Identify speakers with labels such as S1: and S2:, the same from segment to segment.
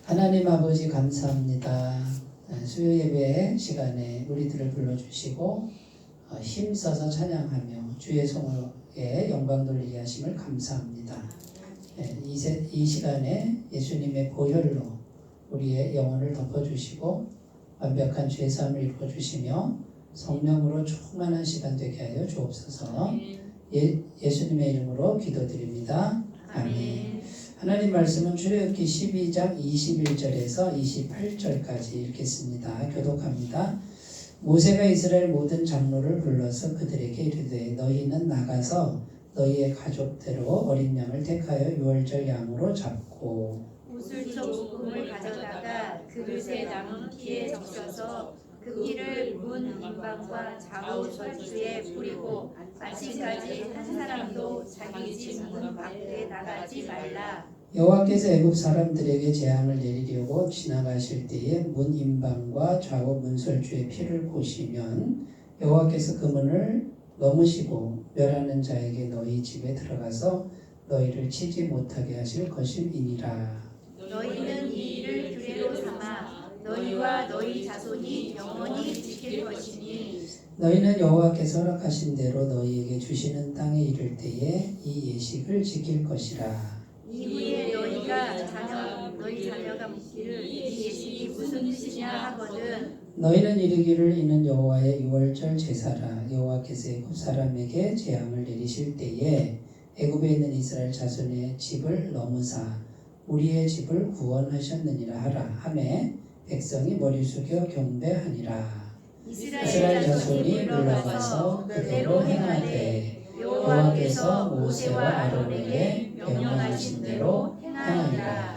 S1: 하나님 아버지 감사합니다. 수요 예배 시간에 우리들을 불러주시고 힘써서 찬양하며 주의 성호에 영광 돌리게 하심을 감사합니다. 이 시간에 예수님의 보혈로 우리의 영혼을 덮어주시고 완벽한 죄사함을 이루어주시며 성령으로 충만한 시간 되게 하여 주옵소서. 예수님의 이름으로 기도드립니다. 아멘. 하나님 말씀은 출애굽기 12장 21절에서 28절까지 읽겠습니다. 교독합니다. 모세가 이스라엘 모든 장로를 불러서 그들에게 이르되 너희는 나가서 너희의 가족대로 어린 양을 택하여 유월절 양으로 잡고
S2: 우슬초 볶음을 가져다가 그릇에 남은 피에 적셔서 그 피를 문 인방과 좌우 설주에 뿌리고 아침까지 한 사람도 자기 집 문 밖에 나가지 말라.
S1: 여호와께서 애굽 사람들에게 재앙을 내리려고 지나가실 때에 문 인방과 좌우 문설주의 피를 보시면 여호와께서 그 문을 넘으시고 멸하는 자에게 너희 집에 들어가서 너희를 치지 못하게 하실 것임이니라.
S2: 너희는 이 일을 규례로 삼아 너희와 너희 자손이 영원히 지킬 것이니
S1: 너희는 여호와께서 허락하신 대로 너희에게 주시는 땅에 이를 때에 이 예식을 지킬 것이라.
S2: 이후에 너희 자녀가 묻기를 이 예식이 무슨 뜻이냐 하거든
S1: 너희는 이르기를 이는 여호와의 유월절 제사라. 여호와께서 애굽 사람에게 재앙을 내리실 때에 애굽에 있는 이스라엘 자손의 집을 넘으사 우리의 집을 구원하셨느니라 하라 하매 백성이 머리 숙여 경배하니라. 이스라엘 자손이 물러가서 그대로 행하되 여호와께서 모세와 아론에게 명령하신 대로 행하니라.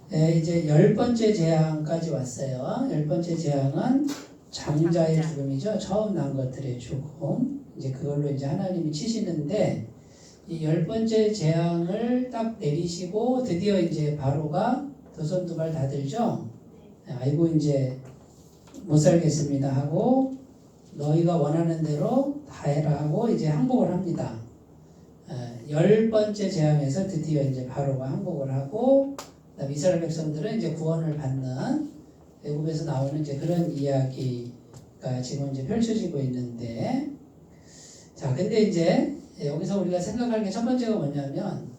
S1: 네, 이제 10번째 재앙까지 왔어요. 10번째 재앙은 장자의 죽음이죠. 처음 난 것들의 죽음. 이제 그걸로 이제 하나님이 치시는데 이 10번째 재앙을 딱 내리시고 드디어 이제 바로가 두 손 두 발 다 들죠. 아이고 이제 못 살겠습니다 하고 너희가 원하는 대로 다 해라 하고 이제 항복을 합니다. 10번째 재앙에서 드디어 이제 바로가 항복을 하고 이스라엘 백성들은 이제 구원을 받는 애굽에서 나오는 이제 그런 이야기가 지금 이제 펼쳐지고 있는데 자 근데 이제 여기서 우리가 생각할 게 첫 번째가 뭐냐면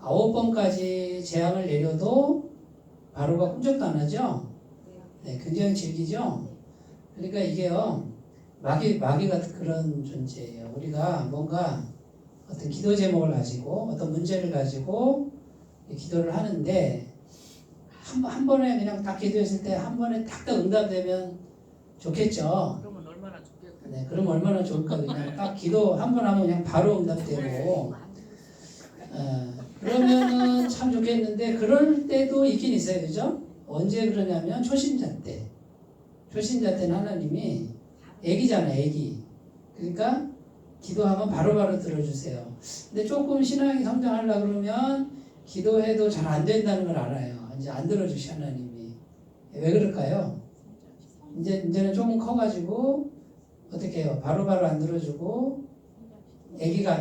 S1: 9번까지 재앙을 내려도 바로가 꿈쩍도 안 하죠. 네, 굉장히 즐기죠. 그러니까 이게요 마귀 같은 그런 존재예요. 우리가 뭔가 어떤 기도 제목을 가지고 어떤 문제를 가지고 기도를 하는데 한 번에 그냥 딱 기도했을 때 한 번에 딱 응답되면 좋겠죠.
S3: 그러면 얼마나 좋겠어요.
S1: 네, 그럼 얼마나 좋을까. 그냥 딱 기도 한 번 하면 그냥 바로 응답되고 그러면은 참 좋겠는데 그럴 때도 있긴 있어요. 그죠? 언제 그러냐면 초신자 때는 하나님이 애기잖아요. 애기. 그러니까 기도하면 바로바로 들어주세요. 근데 조금 신앙이 성장하려고 그러면 기도해도 잘 안 된다는 걸 알아요. 이제 안 들어주시 하나님이. 왜 그럴까요? 이제는 조금 커가지고 어떻게 해요? 바로바로 안 들어주고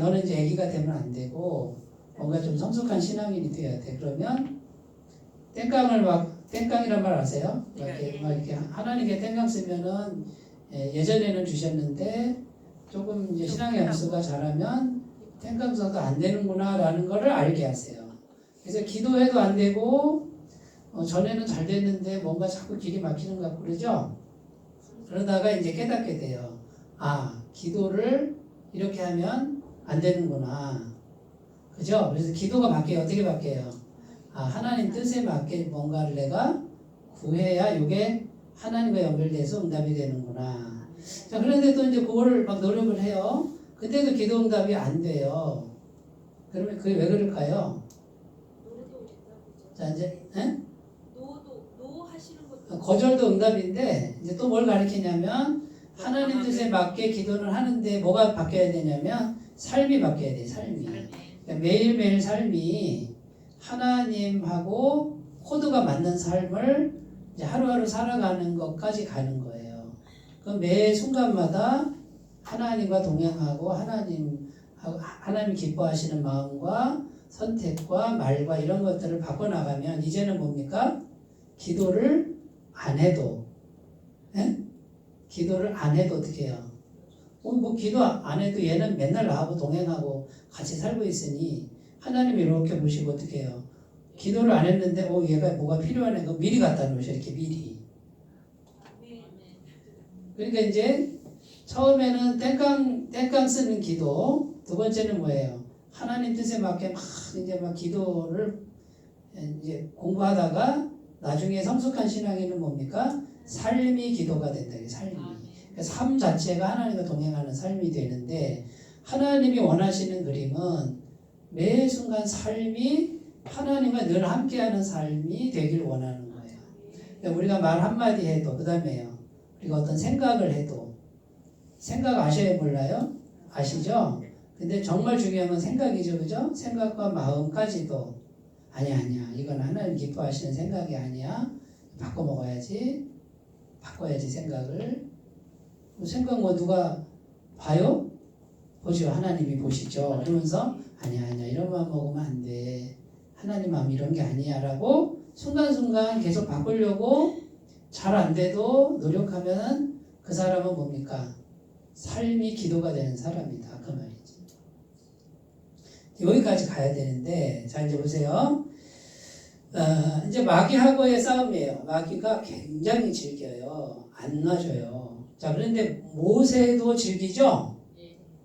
S1: 너는 이제 애기가 되면 안 되고 뭔가 좀 성숙한 신앙인이 돼야 돼. 그러면 땡깡이란 말 아세요? 이렇게 하나님께 땡깡 쓰면은 예전에는 주셨는데 조금 이제 신앙의 연수가 잘하면 땡깡 써도 안 되는구나 라는 거를 알게 하세요. 그래서 기도해도 안 되고 전에는 잘 됐는데 뭔가 자꾸 길이 막히는 것 같고 그러죠? 그러다가 이제 깨닫게 돼요. 기도를 이렇게 하면 안 되는구나. 그죠? 그래서 기도가 바뀌어요. 어떻게 바뀌어요? 하나님 뜻에 맞게 뭔가를 내가 구해야 이게 하나님과 연결돼서 응답이 되는구나. 자, 그런데 또 이제 그거를 막 노력을 해요. 그때도 기도 응답이 안 돼요. 그러면 그게 왜 그럴까요? 자, 이제,
S4: 노 하시는 것도
S1: 거절도 응답인데, 이제 또 뭘 가르치냐면, 하나님 뜻에 맞게 기도를 하는데, 뭐가 바뀌어야 되냐면, 삶이 바뀌어야 돼, 삶이. 그러니까 매일매일 삶이 하나님하고 코드가 맞는 삶을 이제 하루하루 살아가는 것까지 가는 거예요. 그럼 매 순간마다 하나님과 동행하고 하나님 기뻐하시는 마음과 선택과 말과 이런 것들을 바꿔나가면 이제는 뭡니까? 기도를 안 해도 기도를 안 해도 어떻게 해요? 뭐 기도 안 해도 얘는 맨날 나하고 동행하고 같이 살고 있으니 하나님이 이렇게 보시고 어떻게 해요? 기도를 안 했는데 얘가 뭐가 필요하네. 그 미리 갖다 놓으셔. 이렇게 미리. 그러니까 이제 처음에는 땡깡 쓰는 기도, 두 번째는 뭐예요? 하나님 뜻에 맞게 막 기도를 이제 공부하다가 나중에 성숙한 신앙에는 뭡니까? 삶이 기도가 된다. 삶이. 그러니까 삶 자체가 하나님과 동행하는 삶이 되는데 하나님이 원하시는 그림은 매 순간 삶이 하나님과 늘 함께하는 삶이 되길 원하는 거예요. 그러니까 우리가 말 한마디 해도 그 다음에요. 우리가 어떤 생각을 해도 생각 아셔야 몰라요? 아시죠? 근데 정말 중요한 건 생각이죠. 그죠? 생각과 마음까지도 아니야. 이건 하나님 기뻐하시는 생각이 아니야. 바꿔 먹어야지. 바꿔야지 생각을. 생각 뭐 누가 봐요? 보죠. 하나님이 보시죠. 그러면서 아니야. 이런 마음 먹으면 안 돼. 하나님 마음 이런 게 아니야. 라고 순간순간 계속 바꾸려고 잘 안 돼도 노력하면 그 사람은 뭡니까? 삶이 기도가 되는 사람이다. 그 말이지. 여기까지 가야 되는데, 자, 이제 보세요. 이제 마귀하고의 싸움이에요. 마귀가 굉장히 즐겨요. 안 놔줘요. 자, 그런데 모세도 즐기죠?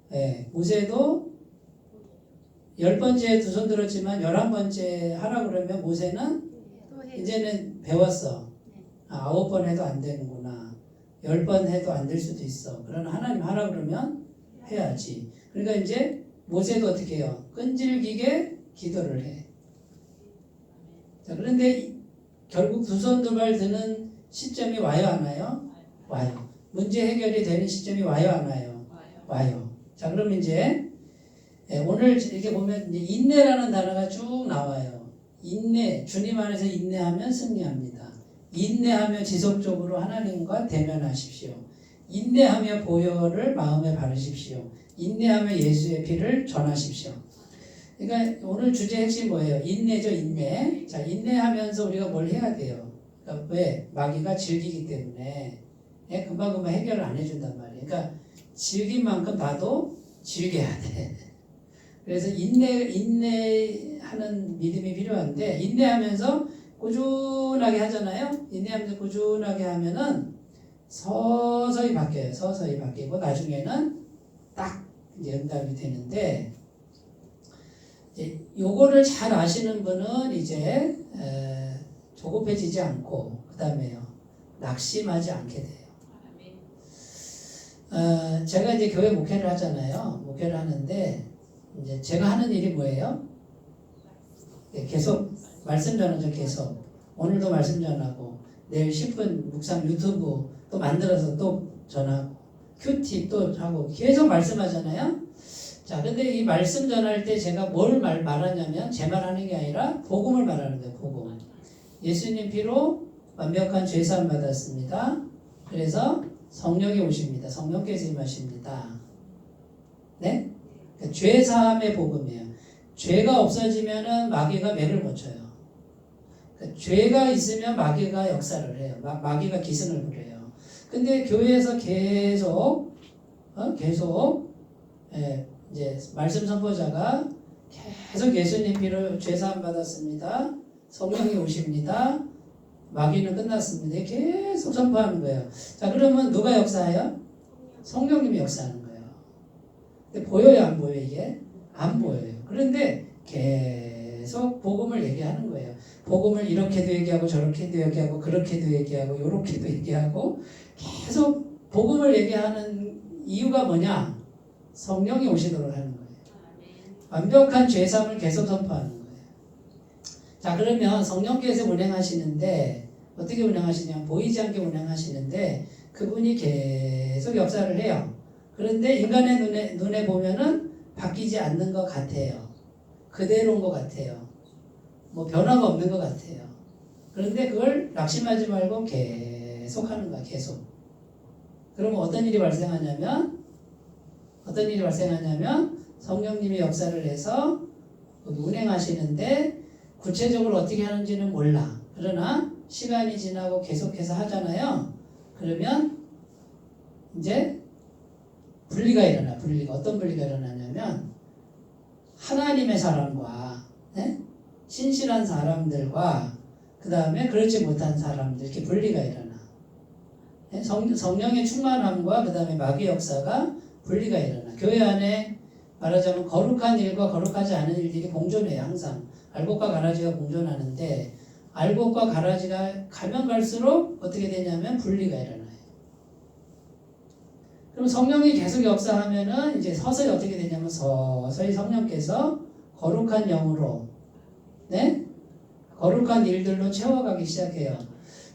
S1: 네, 모세도 10번째 두 손 들었지만 11번째 하라 그러면 모세는 이제는 배웠어. 9번 해도 안 되는구나. 10번 해도 안 될 수도 있어. 그러나 하나님 하라 그러면 해야지. 그러니까 이제 모세도 어떻게 해요? 끈질기게 기도를 해. 자, 그런데 결국 두 손 두 발 드는 시점이 와요, 안 와요? 와요. 문제 해결이 되는 시점이 와요, 안 와요? 와요. 자, 그럼 이제 오늘 이렇게 보면 이제 인내라는 단어가 쭉 나와요. 인내, 주님 안에서 인내하면 승리합니다. 인내하며 지속적으로 하나님과 대면하십시오. 인내하며 보혈을 마음에 바르십시오. 인내하며 예수의 피를 전하십시오. 그러니까 오늘 주제 핵심 뭐예요? 인내죠, 인내. 자, 인내하면서 우리가 뭘 해야 돼요? 그러니까 왜? 마귀가 즐기기 때문에 금방 해결을 안 해준단 말이에요. 그러니까 즐긴 만큼 나도 즐겨야 돼. 그래서 인내하는 믿음이 필요한데 인내하면서 꾸준하게 하잖아요. 인내하면서 꾸준하게 하면은 서서히 바뀌어요. 서서히 바뀌고 나중에는 딱 이제 응답이 되는데 이제 요거를 잘 아시는 분은 이제 조급해지지 않고 그 다음에요 낙심하지 않게 돼요. 제가 이제 교회 목회를 하잖아요. 목회를 하는데 이제 제가 하는 일이 뭐예요? 계속 말씀 전하죠. 계속 오늘도 말씀 전하고 내일 10분 묵상 유튜브 또 만들어서 또 전하고 큐티 또 하고 계속 말씀하잖아요. 자, 근데 이 말씀 전할 때 제가 뭘 말하냐면 제 말하는 게 아니라 복음을 말하는 거예요. 복음. 예수님 피로 완벽한 죄사함 받았습니다. 그래서 성령이 오십니다. 성령께서 임하십니다. 네? 그러니까 죄사함의 복음이에요. 죄가 없어지면은 마귀가 맥을 못 쳐요. 그러니까 죄가 있으면 마귀가 역사를 해요. 마귀가 기승을 부려요. 근데 교회에서 계속 이제 말씀 선포자가 계속 예수님 피로 죄사함 받았습니다. 성령이 오십니다. 마귀는 끝났습니다. 계속 선포하는 거예요. 자, 그러면 누가 역사해요? 성령님이 역사하는 거예요. 근데 보여요, 안 보여요, 이게? 안 보여요. 그런데 계속 복음을 얘기하는 거예요. 복음을 이렇게도 얘기하고 저렇게도 얘기하고 그렇게도 얘기하고 요렇게도 얘기하고 계속 복음을 얘기하는 이유가 뭐냐? 성령이 오시도록 하는 거예요. 완벽한 죄사함을 계속 선포하는 거예요. 자, 그러면 성령께서 운행하시는데 어떻게 운행하시냐? 보이지 않게 운행하시는데 그분이 계속 역사를 해요. 그런데 인간의 눈에 보면은 바뀌지 않는 것 같아요. 그대로인 것 같아요. 뭐 변화가 없는 것 같아요. 그런데 그걸 낙심하지 말고 계속 하는 거야. 계속. 그러면 어떤 일이 발생하냐면 성령님이 역사를 해서 운행하시는데 구체적으로 어떻게 하는지는 몰라. 그러나 시간이 지나고 계속해서 하잖아요. 그러면 이제 분리가 일어나. 분리가 어떤 분리가 일어나냐면 하나님의 사람과 신실한 사람들과 그 다음에 그렇지 못한 사람들 이렇게 분리가 일어나. 성령의 충만함과 그 다음에 마귀 역사가 분리가 일어나. 교회 안에 말하자면 거룩한 일과 거룩하지 않은 일들이 공존해요. 항상 알곡과 가라지가 공존하는데 알곡과 가라지가 가면 갈수록 어떻게 되냐면 분리가 일어나요. 그럼 성령이 계속 역사하면은 이제 서서히 어떻게 되냐면 서서히 성령께서 거룩한 영으로 거룩한 일들로 채워가기 시작해요.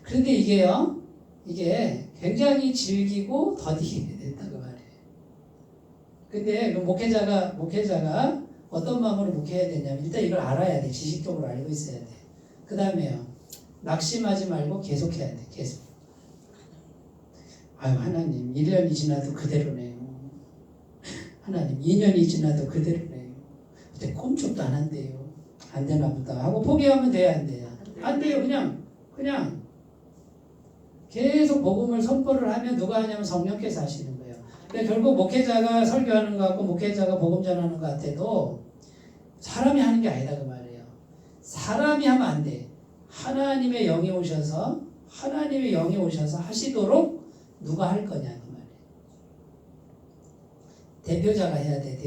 S1: 그런데 이게 굉장히 질기고 더디게 됐다고 말해요. 근데 그 목회자가 어떤 마음으로 목회해야 되냐면 일단 이걸 알아야 돼. 지식적으로 알고 있어야 돼. 그 다음에요. 낙심하지 말고 계속해야 돼. 계속. 아유 하나님 1년이 지나도 그대로네요. 하나님 2년이 지나도 그대로네요. 근데 꼼짝도 안 한대요. 안 되나 보다 하고 포기하면 돼야 안 돼요? 안 돼요. 그냥 계속 복음을 선포를 하면 누가 하냐면 성령께서 하시는 거예요. 그러니까 결국 목회자가 설교하는 것 같고 목회자가 복음 전하는 것 같아도 사람이 하는 게 아니다 그 말이에요. 사람이 하면 안 돼. 하나님의 영이 오셔서 하시도록 누가 할 거냐 그 말이에요. 대표자가 해야 돼.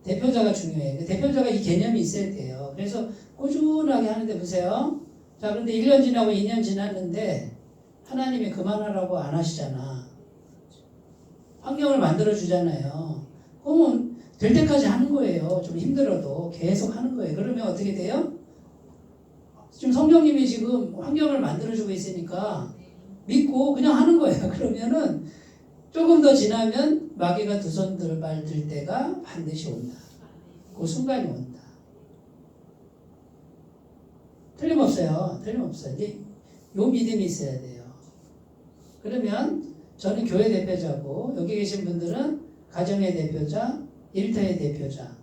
S1: 대표자가 중요해요. 대표자가 이 개념이 있어야 돼요. 그래서 꾸준하게 하는데 보세요. 자, 그런데 1년 지나고 2년 지났는데 하나님이 그만하라고 안 하시잖아. 환경을 만들어 주잖아요. 그러면 될 때까지 하는 거예요. 좀 힘들어도 계속 하는 거예요. 그러면 어떻게 돼요? 지금 성령님이 지금 환경을 만들어 주고 있으니까 믿고 그냥 하는 거예요. 그러면은 조금 더 지나면 마귀가 두 손 들 때가 반드시 온다. 그 순간이 온다. 틀림없어요. 이제 요 믿음이 있어야 돼요. 그러면 저는 교회 대표자고 여기 계신 분들은 가정의 대표자, 일터의 대표자.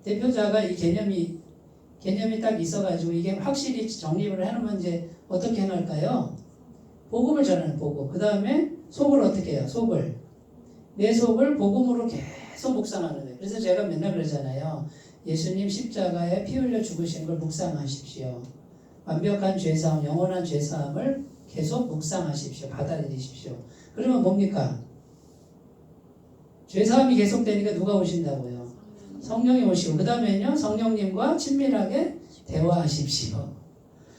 S1: 대표자가 이 개념이 딱 있어가지고 이게 확실히 정립을 해놓으면 이제 어떻게 해놓을까요? 복음을 전하는 복음. 그 다음에 속을 어떻게 해요? 내 속을 복음으로 계속 묵상하는 거예요. 그래서 제가 맨날 그러잖아요. 예수님 십자가에 피 흘려 죽으신 걸 묵상하십시오. 완벽한 죄사함, 영원한 죄사함을 계속 묵상하십시오. 받아들이십시오. 그러면 뭡니까? 죄사함이 계속되니까 누가 오신다고요? 성령이 오시고 그 다음에는요. 성령님과 친밀하게 대화하십시오.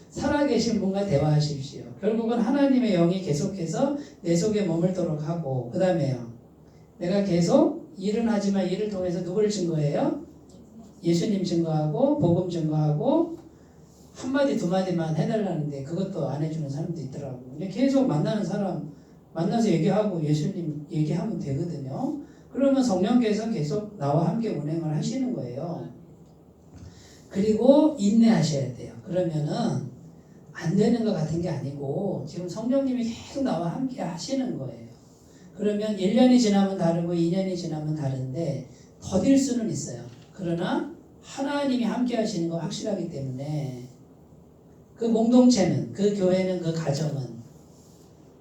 S1: 살아계신 분과 대화하십시오. 결국은 하나님의 영이 계속해서 내 속에 머물도록 하고 그 다음에요. 내가 계속 일은 하지만 일을 통해서 누구를 증거해요? 예수님 증거하고 복음 증거하고 한마디 두마디만 해달라는데 그것도 안 해주는 사람도 있더라고. 근데 계속 만나는 사람 만나서 얘기하고 예수님 얘기하면 되거든요. 그러면 성령께서 계속 나와 함께 운행을 하시는 거예요. 그리고 인내하셔야 돼요. 그러면은 안 되는 것 같은 게 아니고 지금 성령님이 계속 나와 함께 하시는 거예요. 그러면 1년이 지나면 다르고 2년이 지나면 다른데 더딜 수는 있어요. 그러나 하나님이 함께 하시는 거 확실하기 때문에 그 공동체는, 그 교회는, 그 가정은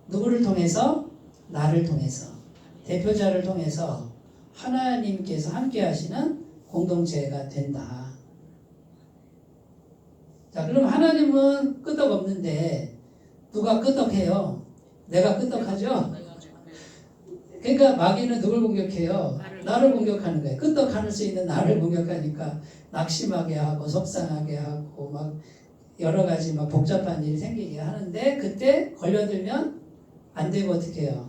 S1: 누구를 통해서? 나를 통해서, 대표자를 통해서 하나님께서 함께 하시는 공동체가 된다. 자, 그럼 하나님은 끄떡없는데 누가 끄떡해요? 내가 끄떡하죠? 그러니까 마귀는 누굴 공격해요? 나를 공격하는 거예요. 끄떡할 수 있는 나를 공격하니까 낙심하게 하고 속상하게 하고 막 여러 가지 막 복잡한 일이 생기게 하는데 그때 걸려들면 안 되고 어떻게 해요?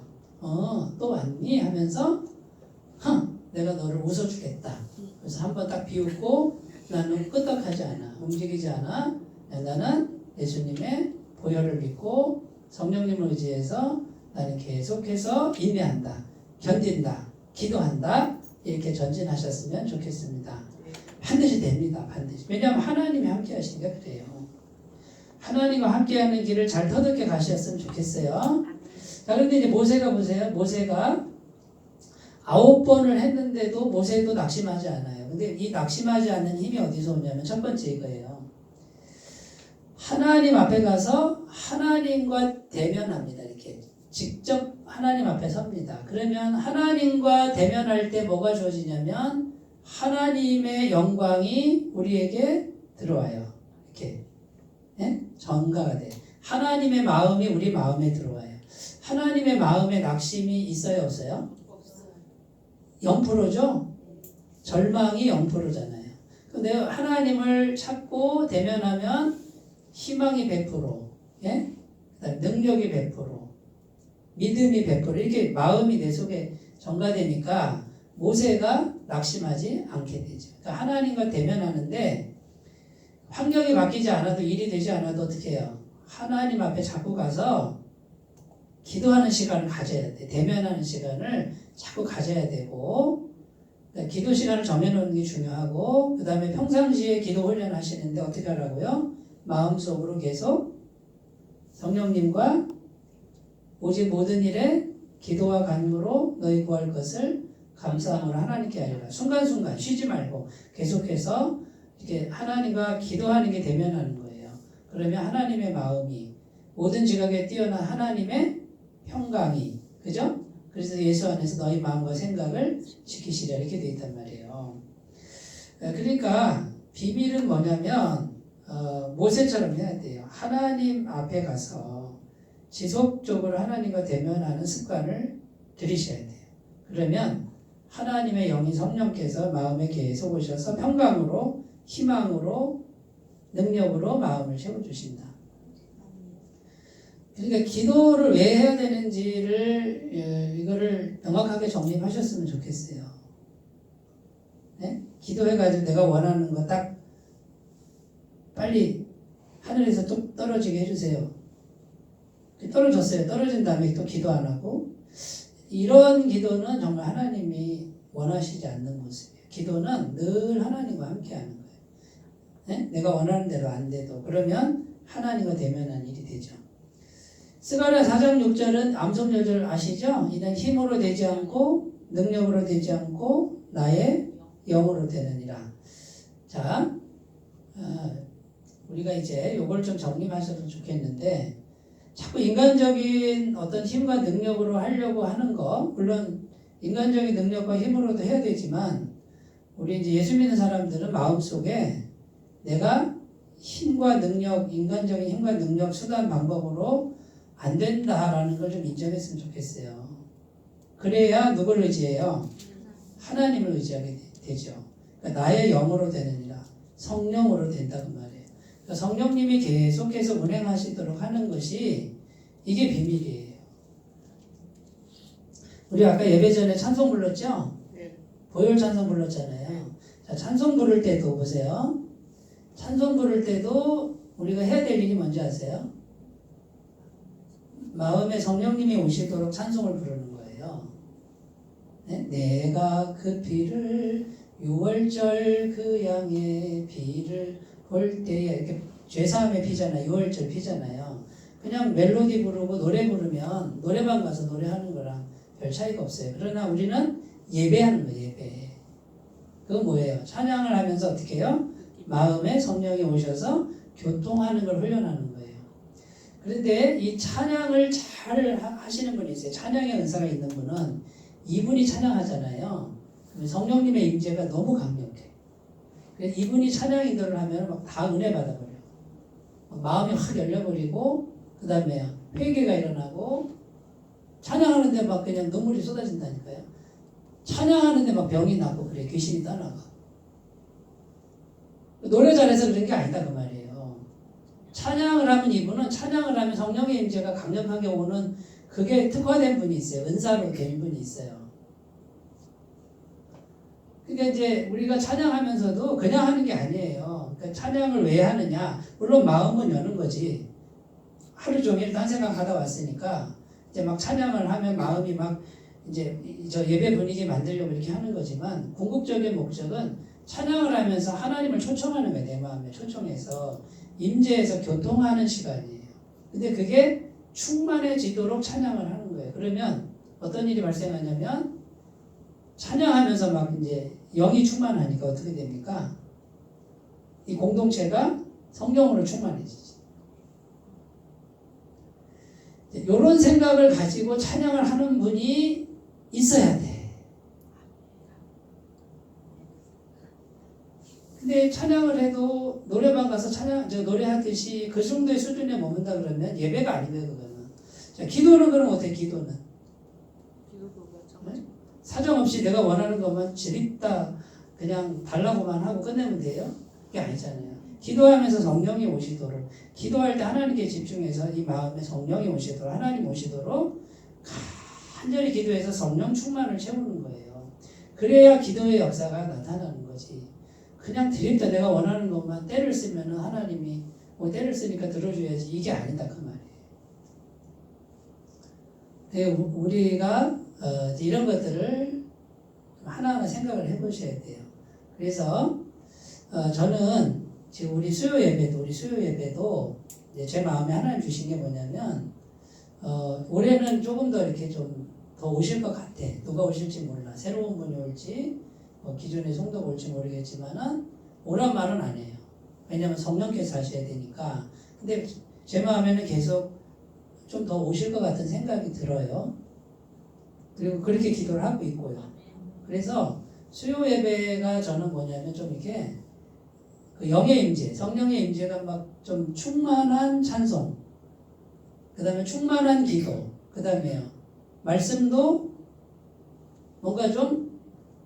S1: 또 왔니? 하면서 내가 너를 웃어주겠다. 그래서 한번 딱 비웃고 나는 끄떡하지 않아. 움직이지 않아. 나는 예수님의 보혈을 믿고 성령님을 의지해서 나는 계속해서 인내한다. 견딘다. 기도한다. 이렇게 전진하셨으면 좋겠습니다. 반드시 됩니다. 반드시. 왜냐하면 하나님이 함께 하시니까 그래요. 하나님과 함께하는 길을 잘 터득해 가셨으면 좋겠어요. 자, 그런데 이제 모세가 보세요. 모세가 9번을 했는데도 모세도 낙심하지 않아요. 근데 이 낙심하지 않는 힘이 어디서 오냐면 첫 번째 이거예요. 하나님 앞에 가서 하나님과 대면합니다. 이렇게 직접 하나님 앞에 섭니다. 그러면 하나님과 대면할 때 뭐가 주어지냐면 하나님의 영광이 우리에게 들어와요. 이렇게 전가가 돼. 하나님의 마음이 우리 마음에 들어와요. 하나님의 마음에 낙심이 있어요, 없어요?
S4: 없어요.
S1: 0%죠? 절망이 0%잖아요. 근데 하나님을 찾고 대면하면 희망이 100%, 예? 그다음에 능력이 100%, 믿음이 100% 이렇게 마음이 내 속에 전가되니까 모세가 낙심하지 않게 되죠. 그러니까 하나님과 대면하는데 환경이 바뀌지 않아도 일이 되지 않아도 어떻게 해요? 하나님 앞에 자꾸 가서 기도하는 시간을 가져야 돼. 대면하는 시간을 자꾸 가져야 되고 그러니까 기도 시간을 정해놓는 게 중요하고 그 다음에 평상시에 기도 훈련 하시는데 어떻게 하라고요? 마음속으로 계속 성령님과 오직 모든 일에 기도와 간구로 너희 구할 것을 감사함으로 하나님께 하리라. 순간순간 쉬지 말고 계속해서 이렇게 하나님과 기도하는 게 대면하는 거예요. 그러면 하나님의 마음이 모든 지각에 뛰어난 하나님의 평강이 그죠? 그래서 예수 안에서 너희 마음과 생각을 지키시라 이렇게 돼 있단 말이에요. 그러니까 비밀은 뭐냐면 모세처럼 해야 돼요. 하나님 앞에 가서 지속적으로 하나님과 대면하는 습관을 들이셔야 돼요. 그러면 하나님의 영인 성령께서 마음에 계속 오셔서 평강으로 희망으로 능력으로 마음을 채워주신다. 그러니까 기도를 왜 해야 되는지를 이거를 명확하게 정립하셨으면 좋겠어요. 네? 기도해가지고 내가 원하는 거 딱 빨리 하늘에서 또 떨어지게 해주세요. 떨어졌어요. 떨어진 다음에 또 기도 안 하고 이런 기도는 정말 하나님이 원하시지 않는 모습이에요. 기도는 늘 하나님과 함께 하는 거예요. 네? 내가 원하는 대로 안 돼도 그러면 하나님과 대면한 일이 되죠. 스가랴 4장 6절은 암송절절 아시죠? 이는 힘으로 되지 않고 능력으로 되지 않고 나의 영으로 되느니라. 자, 우리가 이제 요걸 좀 정립하셨으면 좋겠는데 자꾸 인간적인 어떤 힘과 능력으로 하려고 하는 거 물론 인간적인 능력과 힘으로도 해야 되지만 우리 이제 예수 믿는 사람들은 마음속에 내가 힘과 능력, 인간적인 힘과 능력, 수단, 방법으로 안 된다라는 걸 좀 인정했으면 좋겠어요. 그래야 누구를 의지해요? 하나님을 의지하게 되죠. 그러니까 나의 영으로 되느니라 성령으로 된다고 말이에요. 그러니까 성령님이 계속해서 운행하시도록 하는 것이 이게 비밀이에요. 우리 아까 예배 전에 찬송 불렀죠?
S4: 네.
S1: 보혈 찬송 불렀잖아요. 자, 찬송 부를 때도 보세요. 찬송 부를 때도 우리가 해야 될 일이 뭔지 아세요? 마음에 성령님이 오시도록 찬송을 부르는 거예요. 네? 내가 그 피를 6월절 그 양의 피를 볼 때에 이렇게 죄사함의 피잖아요. 6월절 피잖아요. 그냥 멜로디 부르고 노래 부르면 노래방 가서 노래하는 거랑 별 차이가 없어요. 그러나 우리는 예배하는 거예요. 예배. 그건 뭐예요? 찬양을 하면서 어떻게 해요? 마음에 성령이 오셔서 교통하는 걸 훈련하는 거예요. 그런데 이 찬양을 잘 하시는 분이 있어요. 찬양의 은사가 있는 분은 이분이 찬양하잖아요. 성령님의 임재가 너무 강력해. 그래서 이분이 찬양 인도를 하면 막 다 은혜 받아버려. 마음이 확 열려버리고 그 다음에 회개가 일어나고 찬양하는데 막 그냥 눈물이 쏟아진다니까요. 찬양하는데 막 병이 나고 그래 귀신이 떠나가. 노래 잘해서 그런 게 아니다 그 말이에요. 찬양을 하면 이분은 찬양을 하면 성령의 임재가 강력하게 오는 그게 특화된 분이 있어요. 은사로 된 분이 있어요. 그러니까 이제 우리가 찬양하면서도 그냥 하는 게 아니에요. 그러니까 찬양을 왜 하느냐? 물론 마음은 여는 거지. 하루 종일 딴 생각하다 왔으니까 이제 막 찬양을 하면 마음이 막 이제 저 예배 분위기 만들려고 이렇게 하는 거지만 궁극적인 목적은 찬양을 하면서 하나님을 초청하는 거예요. 내 마음에 초청해서 임재해서 교통하는 시간이에요. 근데 그게 충만해지도록 찬양을 하는 거예요. 그러면 어떤 일이 발생하냐면 찬양하면서 막 이제 영이 충만하니까 어떻게 됩니까? 이 공동체가 성령으로 충만해지지. 이런 생각을 가지고 찬양을 하는 분이 있어야 돼. 근데 찬양을 해도 노래방 가서 노래하듯이 그 정도의 수준에 머문다 그러면 예배가 아니네 그거는. 자, 기도는 그럼 어때? 기도는 네? 사정없이 내가 원하는 것만 지립다 그냥 달라고만 하고 끝내면 돼요? 그게 아니잖아요. 기도하면서 성령이 오시도록, 기도할 때 하나님께 집중해서 이 마음에 성령이 오시도록, 하나님 오시도록 간절히 기도해서 성령 충만을 채우는 거예요. 그래야 기도의 역사가 나타나는 거지. 그냥 드립다 내가 원하는 것만 때를 쓰면은 하나님이 뭐 때를 쓰니까 들어줘야지 이게 아니다 그 말이에요. 우리가 이런 것들을 하나하나 생각을 해보셔야 돼요. 그래서 저는 지금 우리 수요 예배도 제 마음에 하나님 주신 게 뭐냐면 올해는 조금 더 이렇게 좀 더 오실 것 같아. 누가 오실지 몰라. 새로운 분이 올지 기존의 성도가 올지 모르겠지만은 오란 말은 안 해요. 왜냐면 성령께서 하셔야 되니까. 근데 제 마음에는 계속 좀 더 오실 것 같은 생각이 들어요. 그리고 그렇게 기도를 하고 있고요. 그래서 수요 예배가 저는 뭐냐면 좀 이렇게 그 영의 임재, 성령의 임재가 막 좀 충만한 찬송, 그 다음에 충만한 기도, 그 다음에요. 말씀도 뭔가 좀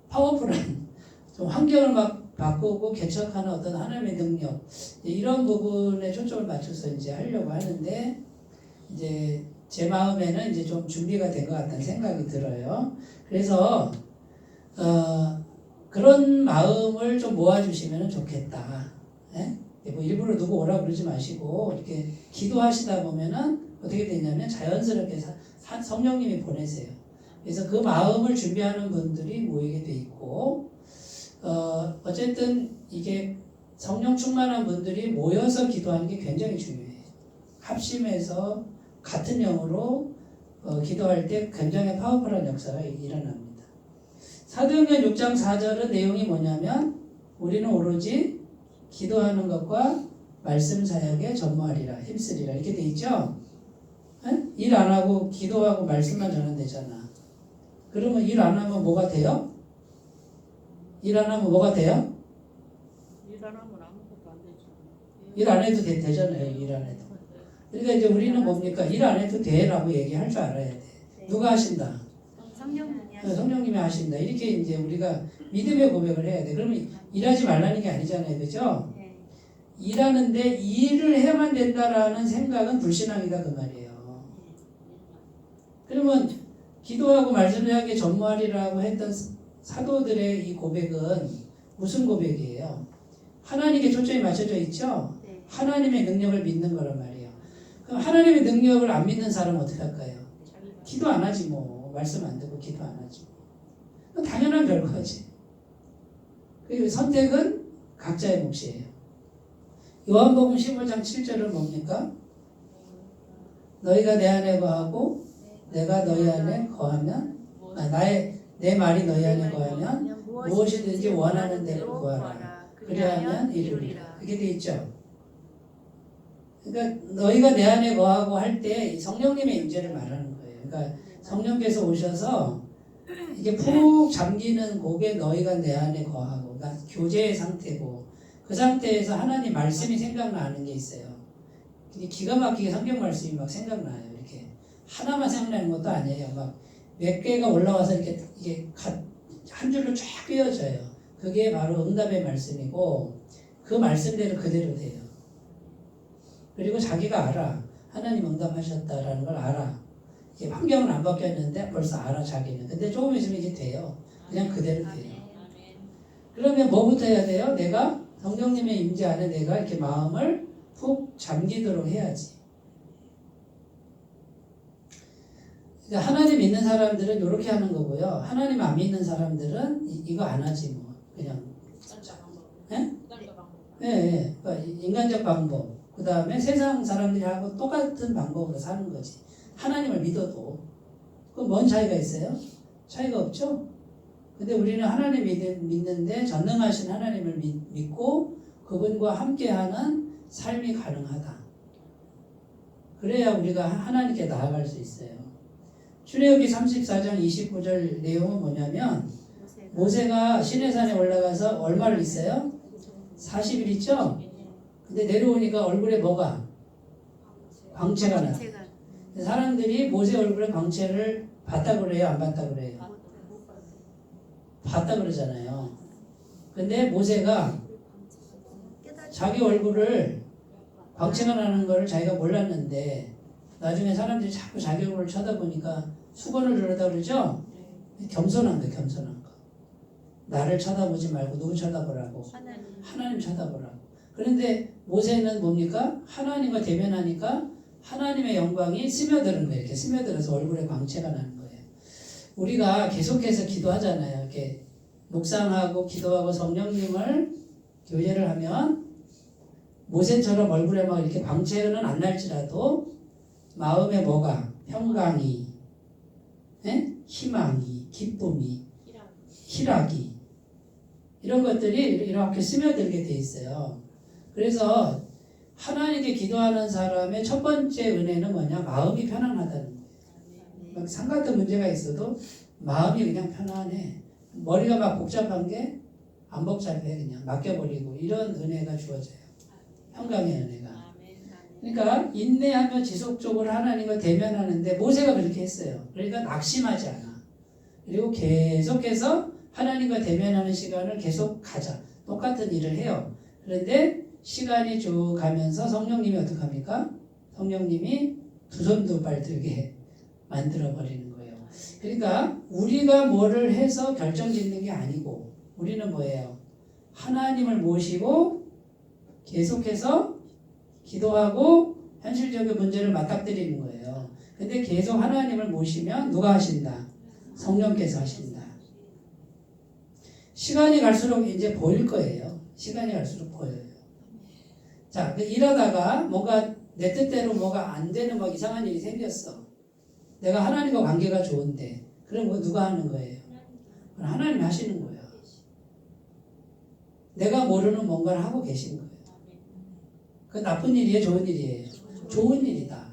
S1: 파워풀한, 좀 환경을 막 바꾸고 개척하는 어떤 하나님의 능력, 이런 부분에 초점을 맞춰서 이제 하려고 하는데, 이제 제 마음에는 이제 좀 준비가 된 것 같다는 생각이 들어요. 그래서, 그런 마음을 좀 모아주시면 좋겠다. 예? 뭐 일부러 누구 오라고 그러지 마시고, 이렇게 기도하시다 보면은 어떻게 되냐면 자연스럽게 성령님이 보내세요. 그래서 그 마음을 준비하는 분들이 모이게 돼 있고, 어쨌든 이게 성령 충만한 분들이 모여서 기도하는 게 굉장히 중요해요. 합심해서 같은 영으로 기도할 때 굉장히 파워풀한 역사가 일어납니다. 사도행전 6장 4절은 내용이 뭐냐면 우리는 오로지 기도하는 것과 말씀 사역에 전무하리라 힘쓰리라 이렇게 돼 있죠. 일 안 하고 기도하고 말씀만 전하되잖아. 그러면 일 안 하면 뭐가 돼요? 일 안 하면 뭐가 돼요?
S3: 일 안 하면 아무것도 안 되죠.
S1: 일 안 해도 되잖아요. 일 안 해도. 그러니까 이제 우리는 뭡니까? 일 안 해도 돼라고 얘기할 줄 알아야 돼. 누가 하신다? 성령님이 하신다. 이렇게 이제 우리가 믿음의 고백을 해야 돼. 그러면 일하지 말라는 게 아니잖아요. 그죠? 일하는데 일을 해야만 된다라는 생각은 불신앙이다 그 말이에요. 그러면 기도하고 말씀하게 전무하리라고 했던 사도들의 이 고백은 무슨 고백이에요? 하나님께 초점이 맞춰져 있죠? 하나님의 능력을 믿는 거란 말이에요. 그럼 하나님의 능력을 안 믿는 사람은 어떻게 할까요? 기도 안 하지 뭐. 말씀 안 듣고 기도 안 하지 뭐. 당연한 결과지. 그리고 선택은 각자의 몫이에요. 요한복음 15장 7절은 뭡니까? 너희가 내 안에 거하고 내가 너희 안에 거하면 내 말이 너희 안에 거하면 무엇이든지 원하는 대로 구하라. 그리하면 이루리라. 그게 돼 있죠. 그러니까 너희가 내 안에 거하고 할 때 성령님의 임재를 말하는 거예요. 그러니까 성령께서 오셔서 이게 푹 잠기는 곡에 너희가 내 안에 거하고, 그러니까 교제의 상태고, 그 상태에서 하나님 말씀이 생각나는 게 있어요. 근데 기가 막히게 성경 말씀이 막 생각나요. 이렇게 하나만 생각나는 것도 아니에요. 막 몇 개가 올라와서 이게 한 줄로 쫙 꿰어져요. 그게 바로 응답의 말씀이고 그 말씀대로 그대로 돼요. 그리고 자기가 알아. 하나님 응답하셨다라는 걸 알아. 이게 환경은 안 바뀌었는데 벌써 알아 자기는. 근데 조금 있으면 이게 돼요. 그냥 그대로 돼요. 그러면 뭐부터 해야 돼요? 내가 성령님의 임재 안에 내가 이렇게 마음을 푹 잠기도록 해야지. 그러니까 하나님 믿는 사람들은 이렇게 하는 거고요. 하나님 안 믿는 사람들은 이거 안 하지 뭐. 그냥. 예? 예. 그러니까 인간적 방법. 그 다음에 세상 사람들이 하고 똑같은 방법으로 사는 거지. 하나님을 믿어도. 그럼 뭔 차이가 있어요? 차이가 없죠? 근데 우리는 하나님 믿는데 전능하신 하나님을 믿고 그분과 함께하는 삶이 가능하다. 그래야 우리가 하나님께 나아갈 수 있어요. 출애굽기 34장 29절 내용은 뭐냐면 모세가 시내산에 올라가서 얼마를 있어요? 40일 있죠? 근데 내려오니까 얼굴에 뭐가? 광채가 나. 사람들이 모세 얼굴에 광채를 봤다 그래요? 안 봤다 그래요? 봤다 그러잖아요. 근데 모세가 자기 얼굴을 광채가 나는 거를 자기가 몰랐는데 나중에 사람들이 자꾸 자기 얼굴을 쳐다보니까 수건을 들었다 그러죠? 겸손한 거, 겸손한 거. 나를 쳐다보지 말고 누구 쳐다보라고? 하나님 쳐다보라고. 그런데 모세는 뭡니까? 하나님과 대면하니까 하나님의 영광이 스며드는 거예요. 이렇게 스며들어서 얼굴에 광채가 나는 거예요. 우리가 계속해서 기도하잖아요. 이렇게 묵상하고 기도하고 성령님을 교제를 하면 모세처럼 얼굴에 막 이렇게 광채는 안 날지라도 마음에 뭐가? 평강이, 희망이, 기쁨이, 희락이 이런 것들이 이렇게 스며들게 돼 있어요. 그래서 하나님께 기도하는 사람의 첫 번째 은혜는 뭐냐? 마음이 편안하다는 거예요. 막 산 같은 문제가 있어도 마음이 그냥 편안해. 머리가 막 복잡한 게 안 복잡해. 그냥 맡겨버리고 이런 은혜가 주어져요. 평강의 은혜가. 그러니까 인내하며 지속적으로 하나님과 대면하는데 모세가 그렇게 했어요. 그러니까 낙심하지 않아. 그리고 계속해서 하나님과 대면하는 시간을 계속 가자. 똑같은 일을 해요. 그런데 시간이 쭉 가면서 성령님이 어떻게 합니까? 성령님이 두 손 두 발 들게 만들어버리는 거예요. 그러니까 우리가 뭐를 해서 결정짓는 게 아니고 우리는 뭐예요? 하나님을 모시고 계속해서 기도하고 현실적인 문제를 맞닥뜨리는 거예요. 근데 계속 하나님을 모시면 누가 하신다? 성령께서 하신다. 시간이 갈수록 이제 보일 거예요. 시간이 갈수록 보여요. 자, 일하다가 뭔가 내 뜻대로 뭐가 안 되는 막 이상한 일이 생겼어. 내가 하나님과 관계가 좋은데 그럼 그거 누가 하는 거예요? 하나님이 하시는 거예요. 내가 모르는 뭔가를 하고 계신 거예요. 그 나쁜 일이에요? 좋은 일이에요? 좋은 일이다.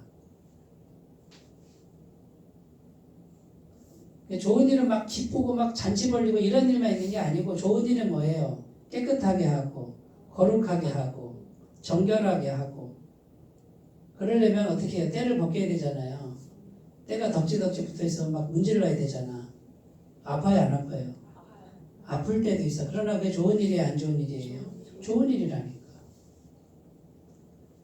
S1: 좋은 일은 막 기쁘고 막 잔치 벌리고 이런 일만 있는 게 아니고 좋은 일은 뭐예요? 깨끗하게 하고 거룩하게 하고 정결하게 하고 그러려면 어떻게 해요? 때를 벗겨야 되잖아요. 때가 덕지덕지 붙어있으면 막 문질러야 되잖아. 아파요? 안 아파요? 아플 때도 있어. 그러나 그게 좋은 일이에요? 안 좋은 일이에요? 좋은 일이라니까.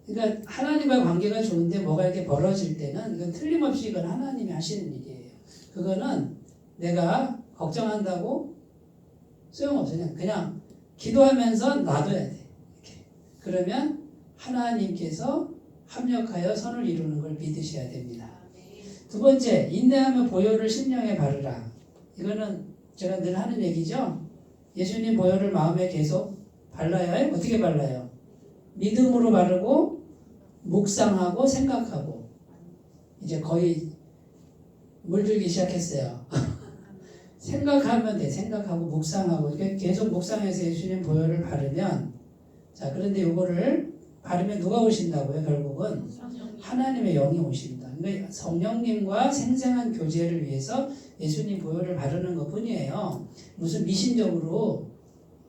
S1: 그러니까 하나님과 관계가 좋은데 뭐가 이렇게 벌어질 때는 이건 틀림없이 이건 하나님이 하시는 일이에요. 그거는 내가 걱정한다고 소용없어요. 그냥 기도하면서 놔둬야 돼. 이렇게. 그러면 하나님께서 합력하여 선을 이루는 걸 믿으셔야 됩니다. 두 번째, 인내하며 보혈을 심령에 바르라. 이거는 제가 늘 하는 얘기죠. 예수님 보혈을 마음에 계속 발라야 해요. 어떻게 발라요? 믿음으로 바르고 묵상하고 생각하고 이제 거의 물들기 시작했어요. 생각하면 돼. 생각하고 묵상하고 계속 묵상해서 예수님 보혈을 바르면 자 그런데 이거를 바르면 누가 오신다고요? 결국은 하나님의 영이 오십니다. 그러니까 성령님과 생생한 교제를 위해서 예수님 보혈을 바르는 것뿐이에요. 무슨 미신적으로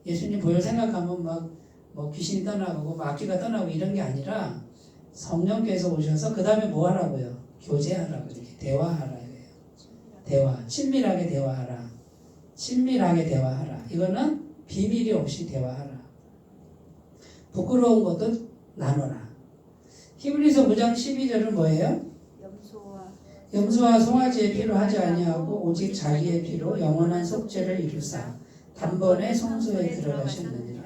S1: 예수님 보혈 생각하면 막 뭐 귀신이 떠나고 막 악기가 떠나고 이런 게 아니라 성령께서 오셔서 그 다음에 뭐 하라고요? 교제하라고 이렇게 대화하라 이래요. 대화, 친밀하게 대화하라. 친밀하게 대화하라. 이거는 비밀이 없이 대화하라. 부끄러운 것도 나눠라. 히브리서 9장 12절은 뭐예요? 염소와 송아지의 피로 하지 아니하고 오직 자기의 피로 영원한 속죄를 이루사 단번에 성소에 들어가셨느니라.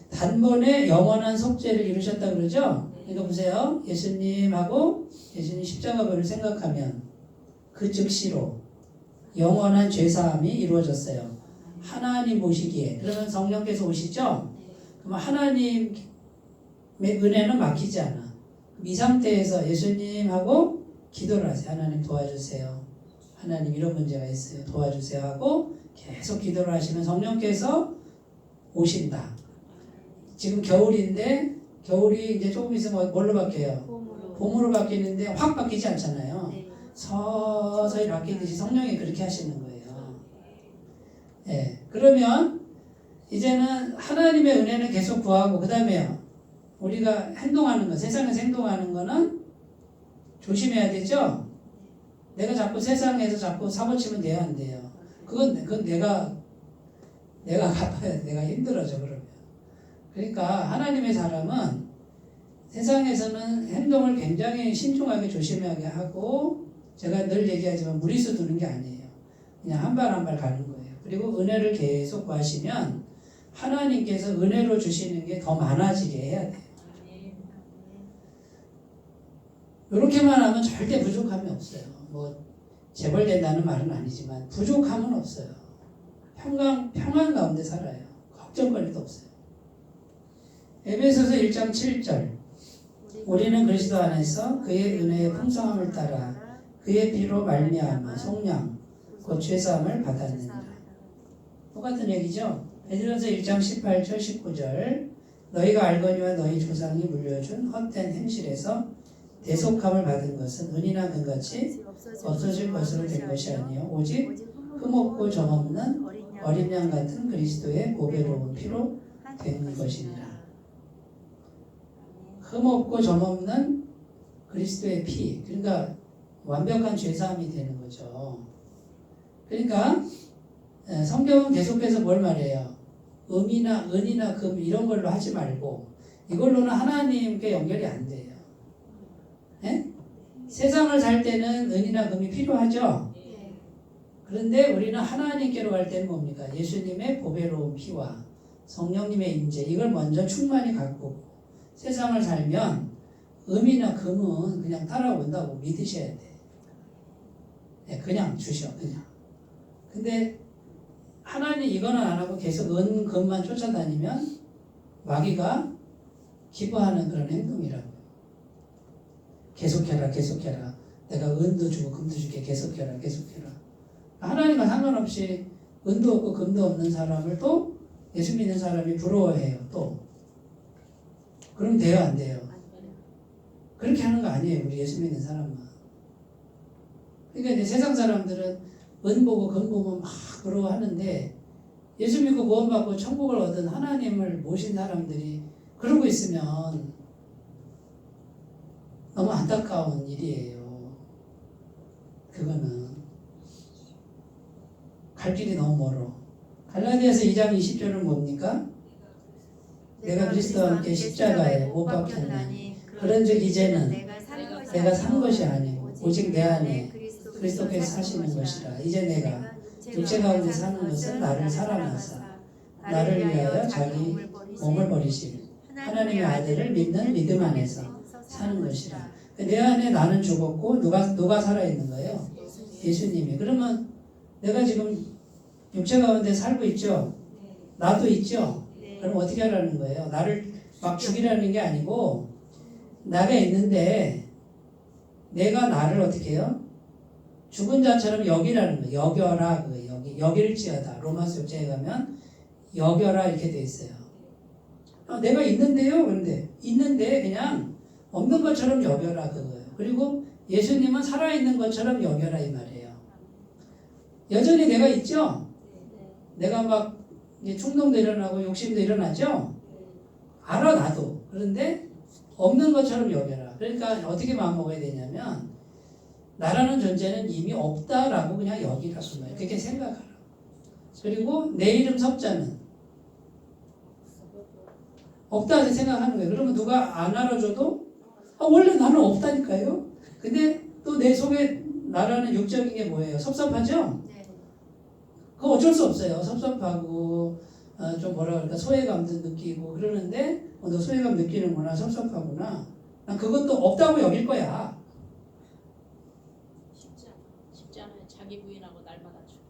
S1: 단번에 영원한 속죄를 이루셨다 그러죠? 이거 보세요. 예수님하고 예수님 십자가를 생각하면 그 즉시로 영원한 죄사함이 이루어졌어요. 하나님 보시기에. 그러면 성령께서 오시죠? 그럼 하나님의 은혜는 막히지 않아. 이 상태에서 예수님하고 기도를 하세요. 하나님 도와주세요. 하나님 이런 문제가 있어요. 도와주세요 하고 계속 기도를 하시면 성령께서 오신다. 지금 겨울인데 겨울이 이제 조금 있으면 뭘로 바뀌어요?
S2: 봄으로.
S1: 봄으로 바뀌는데 확 바뀌지 않잖아요.
S2: 네.
S1: 서서히 바뀌듯이 성령이 그렇게 하시는 거예요. 예. 그러면 이제는 하나님의 은혜는 계속 구하고 그 다음에요. 우리가 행동하는 거, 세상에서 행동하는 거는 조심해야 되죠. 내가 자꾸 세상에서 자꾸 사고치면 돼요, 안 돼요? 그건 내가 갚아야 돼. 내가 힘들어져 그러면. 그러니까 하나님의 사람은 세상에서는 행동을 굉장히 신중하게 조심하게 하고 제가 늘 얘기하지만 무리수 두는 게 아니에요. 그냥 한 발 한 발 가는 거예요. 그리고 은혜를 계속 구하시면 하나님께서 은혜로 주시는 게 더 많아지게 해야 돼요. 이렇게만 하면 절대 부족함이 없어요. 뭐 재벌된다는 말은 아니지만 부족함은 없어요. 평안 가운데 살아요. 걱정거리도 없어요. 에베소서 1장 7절 우리는 그리스도 안에서 그의 은혜의 풍성함을 따라 그의 피로 말미암아 속량 곧 죄사함을 받았느니라. 똑같은 얘기죠. 베드로서 1장 18절 19절 너희가 알거니와 너희 조상이 물려준 헛된 행실에서 대속함을 받은 것은 은이나 금같이 없어질 것으로 된 것이 아니요 오직 흠없고 점없는 어린 양 같은 그리스도의 보배로운 피로 된 것이니라. 흠없고 점없는 그리스도의 피, 그러니까 완벽한 죄사함이 되는 거죠. 그러니까 성경은 계속해서 뭘 말해요? 은이나 금 이런 걸로 하지 말고 이걸로는 하나님께 연결이 안 돼요. 네? 세상을 살 때는 은이나 금이 필요하죠. 그런데 우리는 하나님께로 갈 때는 뭡니까? 예수님의 보배로운 피와 성령님의 임재 이걸 먼저 충만히 갖고 세상을 살면 음이나 금은 그냥 따라온다고 믿으셔야 돼. 네, 그냥 주셔 그냥. 근데 하나님 이거는 안 하고 계속 금만 쫓아다니면 마귀가 기뻐하는 그런 행동이라고요. 계속해라. 내가 은도 주고 금도 줄게. 계속해라. 하나님과 상관없이 은도 없고 금도 없는 사람을 또 예수 믿는 사람이 부러워해요. 또 그럼 돼요, 안 돼요? 그렇게 하는 거 아니에요. 우리 예수 믿는 사람은. 그러니까 이제 세상 사람들은 은 보고 금 보면 막 부러워하는데 예수 믿고 구원받고 천국을 얻은 하나님을 모신 사람들이 그러고 있으면 너무 안타까운 일이에요. 그거는 갈 길이 너무 멀어. 갈라디아서 2장 20절은 뭡니까? 내가 그리스도와 함께 십자가에 못 박혔나니 그런즉 이제는 내가 산 것이 아니고 오직 내 안에 그리스도께서 사시는 것이라. 이제 내가 육체 가운데 사는 것은 나를 사랑하사 나를 위하여 자기 몸을 버리신 하나님의 아들을 믿는 믿음 안에서 사는 것이라. 내 안에 나는 죽었고 누가 살아있는 거예요? 예수님이. 그러면 내가 지금 육체 가운데 살고 있죠? 나도 있죠? 그럼 어떻게 하라는 거예요? 나를 막 죽이라는 게 아니고 나가 있는데 내가 나를 어떻게 해요? 죽은 자처럼 여기라는 거예요. 여겨라 그거예요. 여길지어다. 로마서 6장에 가면 여겨라 이렇게 돼 있어요. 내가 있는데요. 그런데 있는데 그냥 없는 것처럼 여겨라 그거예요. 그리고 예수님은 살아있는 것처럼 여겨라 이 말이에요. 여전히 내가 있죠? 내가 막 충동도 일어나고 욕심도 일어나죠? 알아 나도. 그런데 없는 것처럼 여겨라. 그러니까 어떻게 마음먹어야 되냐면 나라는 존재는 이미 없다라고 그냥 여기라고 말이에요. 그렇게 생각하라. 그리고 내 이름 석자는 없다 생각하는 거예요. 그러면 누가 안 알아줘도 원래 나는 없다니까요. 근데 또 내 속에 나라는 육적인 게 뭐예요? 섭섭하죠? 그거 어쩔 수 없어요. 섭섭하고 좀 뭐라 그럴까 소외감도 느끼고 그러는데 너 소외감 느끼는구나 섭섭하구나. 난 그것도 없다고 여길 거야.
S3: 쉽지 않아요. 자기 부인하고 날마다 죽고.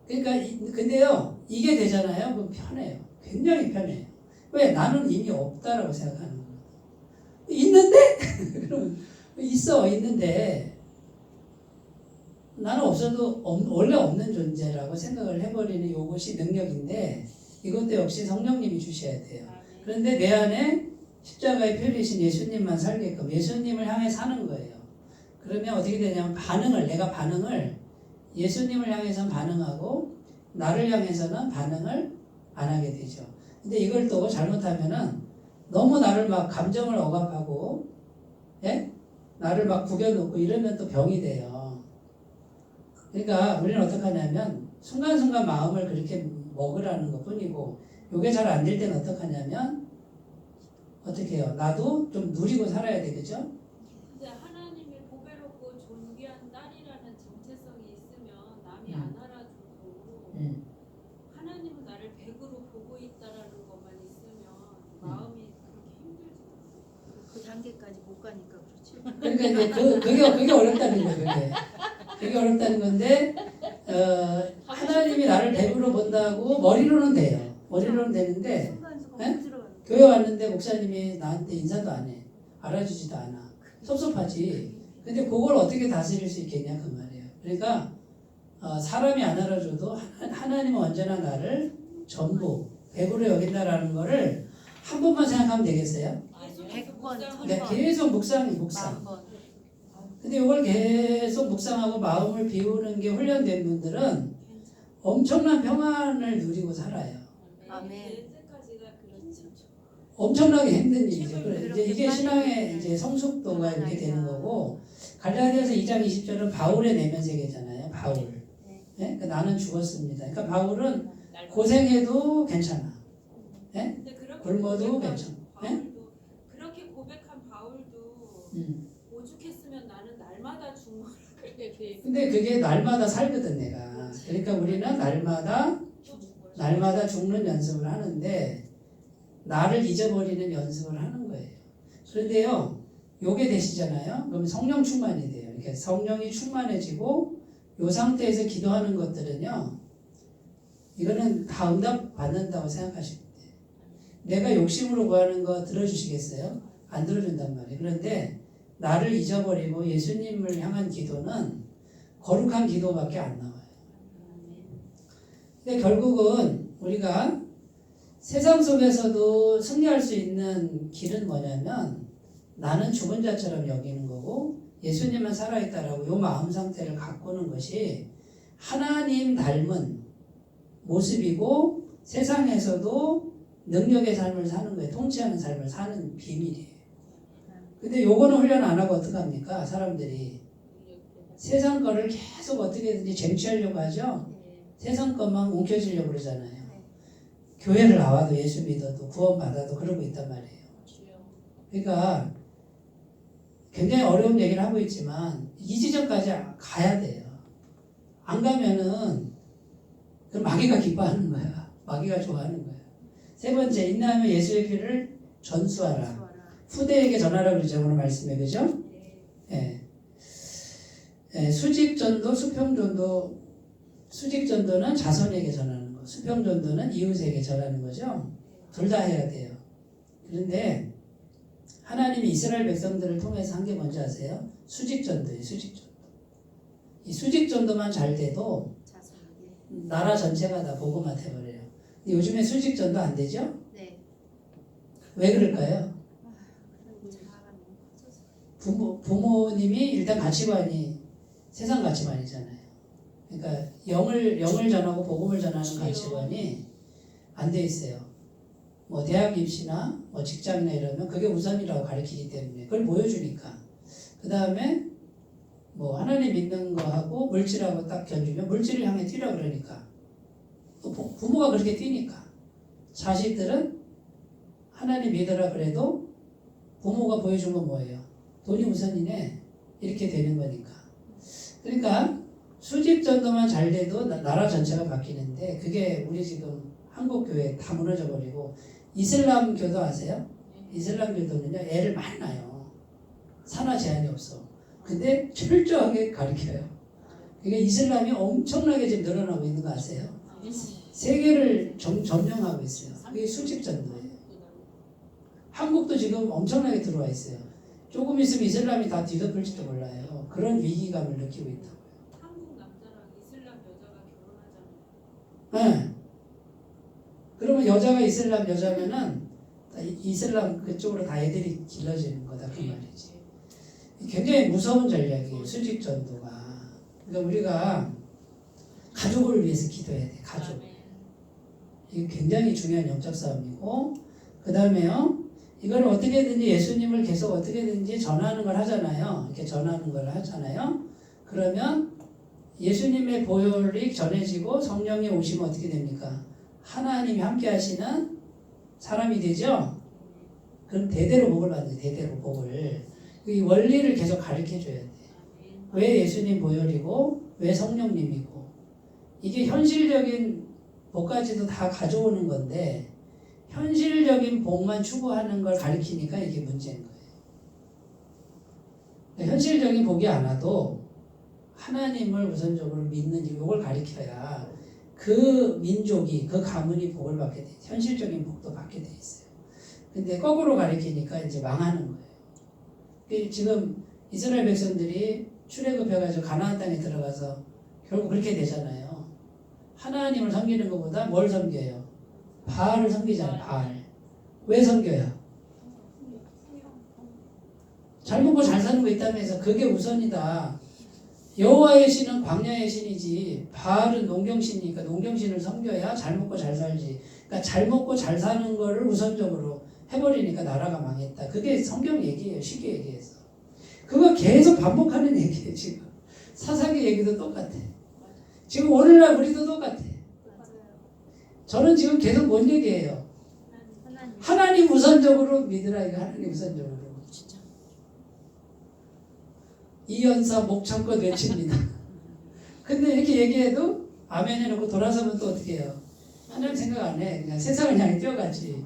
S1: 그러니까 근데요 이게 되잖아요. 그럼 편해요. 굉장히 편해요. 왜? 나는 이미 없다라고 생각하는 거예요. 있는데? 그럼 있어 있는데 나는 없어도 원래 없는 존재라고 생각을 해버리는 이것이 능력인데 이것도 역시 성령님이 주셔야 돼요. 그런데 내 안에 십자가의 표리신 예수님만 살게끔 예수님을 향해 사는 거예요. 그러면 어떻게 되냐면 내가 반응을 예수님을 향해서는 반응하고 나를 향해서는 반응을 안 하게 되죠. 근데 이걸 또 잘못하면은 너무 나를 막 감정을 억압하고, 예? 나를 막 구겨놓고 이러면 또 병이 돼요. 그러니까 우리는 어떻게 하냐면 순간순간 마음을 그렇게 먹으라는 것 뿐이고, 이게 잘 안 될 때는 어떻게 하냐면 어떻게 해요? 나도 좀 누리고 살아야 되겠죠?
S4: 근데 하나님이 보배롭고 존귀한 딸이라는 정체성이 있으면 남이 안 알아주고 하나님은 나를 백으로 보고 있다라는 것만 있으면 마음이 그렇게 힘들지 않아요.
S2: 그 단계까지 못 가니까 그렇지.
S1: 그러니까 이제 그게 어렵다는 거예요. 그게 어렵다는 건데 하나님이 나를 백으로 본다고 머리로는 돼요. 머리로는 되는데
S2: 순간순간
S1: 네?
S2: 들어가는.
S1: 교회 왔는데 목사님이 나한테 인사도 안 해. 알아주지도 않아. 섭섭하지. 근데 그걸 어떻게 다스릴 수 있겠냐 그 말이에요. 그러니까 사람이 안 알아줘도 하나님은 언제나 나를 전부 백으로 여긴다라는 거를 한 번만 생각하면 되겠어요?
S2: 100번,
S1: 네,
S2: 1000번,
S1: 계속 묵상.
S2: 10,000번.
S1: 근데 이걸 계속 묵상하고 마음을 비우는 게 훈련된 분들은 엄청난 평안을 누리고 살아요.
S2: 아멘.
S4: 때까지가 그렇죠.
S1: 엄청나게 힘든 일이죠. 그래, 이제 이게 신앙의 이제 성숙도가 이렇게 되는 거고, 갈라디아서 2장 20절은 바울의 내면 세계잖아요. 바울. 네? 그러니까 나는 죽었습니다. 그러니까 바울은 고생해도 괜찮아. 네?
S4: 근데 그렇게
S1: 굶어도
S4: 고백한
S1: 괜찮아.
S4: 바울도 그렇게 고백한 바울도 오죽했으면 나는 날마다 죽노라.
S1: 근데 그게 날마다 살거든 내가. 그러니까 우리는 날마다 죽는 연습을 하는데 나를 잊어버리는 연습을 하는 거예요. 그런데요, 요게 되시잖아요. 그럼 성령 충만이 돼요. 이렇게 성령이 충만해지고 요 상태에서 기도하는 것들은요, 이거는 다 응답 받는다고 생각하시면 돼요. 내가 욕심으로 구하는 거 들어주시겠어요? 안 들어준단 말이에요. 그런데 나를 잊어버리고 예수님을 향한 기도는 거룩한 기도밖에 안 나와요. 근데 결국은 우리가 세상 속에서도 승리할 수 있는 길은 뭐냐면 나는 죽은 자처럼 여기는 거고 예수님은 살아있다라고 요 마음 상태를 가꾸는 것이 하나님 닮은 모습이고 세상에서도 능력의 삶을 사는 거예요. 통치하는 삶을 사는 비밀이에요. 근데 요거는 훈련 안 하고 어떡합니까? 사람들이 세상 거를 계속 어떻게든지 쟁취하려고 하죠. 세상 것만 움켜쥐려고 그러잖아요. 교회를 나와도 예수 믿어도 구원받아도 그러고 있단 말이에요. 그러니까 굉장히 어려운 얘기를 하고 있지만 이 지점까지 가야 돼요. 안 가면은 그 마귀가 기뻐하는 거야. 마귀가 좋아하는 거야. 세 번째, 인내하며 예수의 피를 전수하라. 후대에게 전하라 그러죠. 오늘 말씀에. 그죠? 예. 예, 수직전도, 수평전도. 수직전도는 자손에게 전하는 거. 수평전도는 이웃에게 전하는 거죠. 둘 다 해야 돼요. 그런데 하나님이 이스라엘 백성들을 통해서 한 게 뭔지 아세요? 수직전도예요. 수직전도. 이 수직전도만 잘 돼도 나라 전체가 다 복음화 돼버려요. 근데 요즘에 수직전도 안 되죠?
S2: 네.
S1: 왜 그럴까요? 부모님이 일단 가치관이 세상 가치관이잖아요. 그러니까 영을 전하고 복음을 전하는 가치관이 안 돼 있어요. 뭐 대학 입시나 뭐 직장이나 이러면 그게 우선이라고 가르치기 때문에 그걸 보여주니까. 그 다음에 뭐 하나님 믿는 거하고 물질하고 딱 견주면 물질을 향해 뛰라 그러니까. 또 부모가 그렇게 뛰니까. 자식들은 하나님 믿으라 그래도 부모가 보여준 건 뭐예요? 돈이 우선이네. 이렇게 되는 거니까. 그러니까 수직전도만 잘 돼도 나라 전체가 바뀌는데 그게 우리 지금 한국 교회 다 무너져 버리고 이슬람 교도 아세요? 이슬람 교도는요 애를 많이 낳아요. 산하 제한이 없어. 근데 철저하게 가르쳐요. 그러니까 이슬람이 엄청나게 지금 늘어나고 있는 거 아세요? 세계를 점령하고 있어요. 그게 수직전도예요. 한국도 지금 엄청나게 들어와 있어요. 조금 있으면 이슬람이 다 뒤덮을지도 몰라요. 그런 위기감을 느끼고 있다고요.
S4: 한국
S1: 네. 그러면 여자가 이슬람 여자면은 다 이슬람 그쪽으로 다 애들이 길러지는 거다 그 말이지. 굉장히 무서운 전략이에요. 수직 전도가. 그러니까 우리가 가족을 위해서 기도해야 돼. 가족. 이게 굉장히 중요한 영적 싸움이고, 그 다음에요. 이걸 어떻게든지 예수님을 계속 어떻게든지 전하는 걸 하잖아요. 이렇게 전하는 걸 하잖아요. 그러면 예수님의 보혈이 전해지고 성령이 오시면 어떻게 됩니까? 하나님이 함께 하시는 사람이 되죠? 그럼 대대로 복을 받는 대대로 복을. 이 원리를 계속 가르쳐 줘야 돼. 왜 예수님 보혈이고, 왜 성령님이고. 이게 현실적인 복까지도 다 가져오는 건데, 현실적인 복만 추구하는 걸 가르치니까 이게 문제인 거예요. 현실적인 복이 안 와도 하나님을 우선적으로 믿는 이걸 가르쳐야 그 민족이, 그 가문이 복을 받게 돼. 현실적인 복도 받게 돼 있어요. 근데 거꾸로 가르치니까 이제 망하는 거예요. 지금 이스라엘 백성들이 출애굽해가지고 가나안 땅에 들어가서 결국 그렇게 되잖아요. 하나님을 섬기는 것보다 뭘 섬겨요? 바알을 섬기잖아요. 바알. 왜 섬겨요? 잘 먹고 잘 사는 거 있다면서 그게 우선이다. 여호와의 신은 광야의 신이지 바알은 농경신이니까 농경신을 섬겨야 잘 먹고 잘 살지. 그러니까 잘 먹고 잘 사는 거를 우선적으로 해버리니까 나라가 망했다. 그게 성경 얘기예요. 쉽게 얘기해서. 그거 계속 반복하는 얘기예요. 지금 사사기 얘기도 똑같아. 지금 오늘날 우리도 똑같아. 저는 지금 계속 뭔 얘기예요? 하나님 우선적으로 믿으라. 이거 하나님 우선적으로.
S3: 진짜.
S1: 이연사 목청껏 외칩니다. 근데 이렇게 얘기해도 아멘 해놓고 돌아서면 또 어떻게 해요? 하나님 생각 안 해. 그냥 세상을 향해 뛰어가지.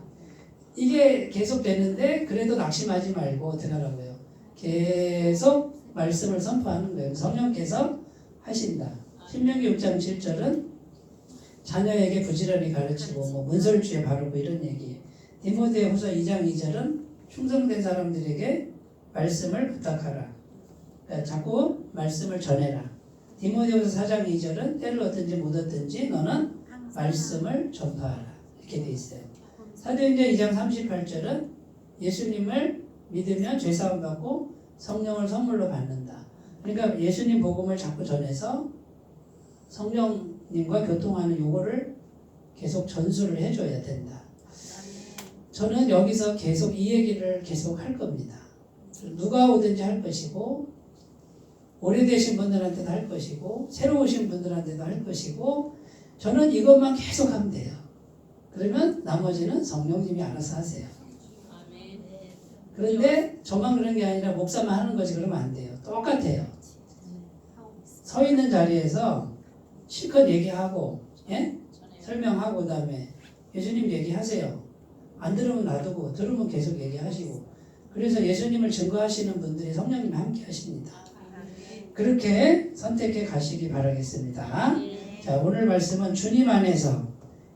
S1: 이게 계속 되는데 그래도 낙심하지 말고 어떻게 하라고요? 계속 말씀을 선포하는 거예요. 성령께서 하신다. 신명기 6장 7절은 자녀에게 부지런히 가르치고 뭐 문설주에 바르고 이런 얘기. 디모데후서 2장 2절은 충성된 사람들에게 말씀을 부탁하라. 그러니까 자꾸 말씀을 전해라. 디모데후서 4장 2절은 때를 얻든지 못 얻든지 너는 말씀을 전파하라. 이렇게 돼 있어요. 사도행전 2장 38절은 예수님을 믿으면 죄사함 받고 성령을 선물로 받는다. 그러니까 예수님 복음을 자꾸 전해서 성령님과 교통하는 요거를 계속 전수를 해줘야 된다. 저는 여기서 계속 이 얘기를 계속 할 겁니다. 누가 오든지 할 것이고 오래되신 분들한테도 할 것이고 새로 오신 분들한테도 할 것이고 저는 이것만 계속 하면 돼요. 그러면 나머지는 성령님이 알아서 하세요. 그런데 저만 그런 게 아니라 목사만 하는 거지 그러면 안 돼요. 똑같아요. 서 있는 자리에서 실컷 얘기하고 예? 설명하고 그다음에 예수님 얘기하세요. 안 들으면 놔두고 들으면 계속 얘기하시고 그래서 예수님을 증거하시는 분들이 성령님이 함께 하십니다. 그렇게 선택해 가시기 바라겠습니다. 자, 오늘 말씀은 주님 안에서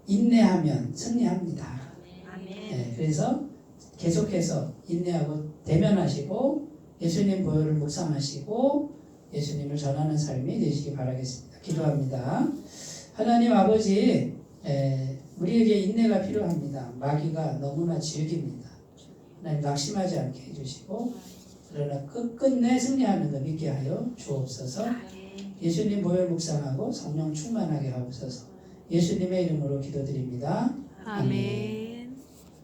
S1: 인내하면 승리합니다. 네, 그래서 계속해서 인내하고 대면하시고 예수님 보혈을 묵상하시고 예수님을 전하는 삶이 되시기 바라겠습니다. 기도합니다. 하나님 아버지, 우리에게 인내가 필요합니다. 마귀가 너무나 질깁니다. 하나님 낙심하지 않게 해주시고 그러나 끝끝내 승리하는 거 믿게 하여 주옵소서. 예수님 보혈 묵상하고 성령 충만하게 하옵소서. 예수님의 이름으로 기도드립니다.
S2: 아멘.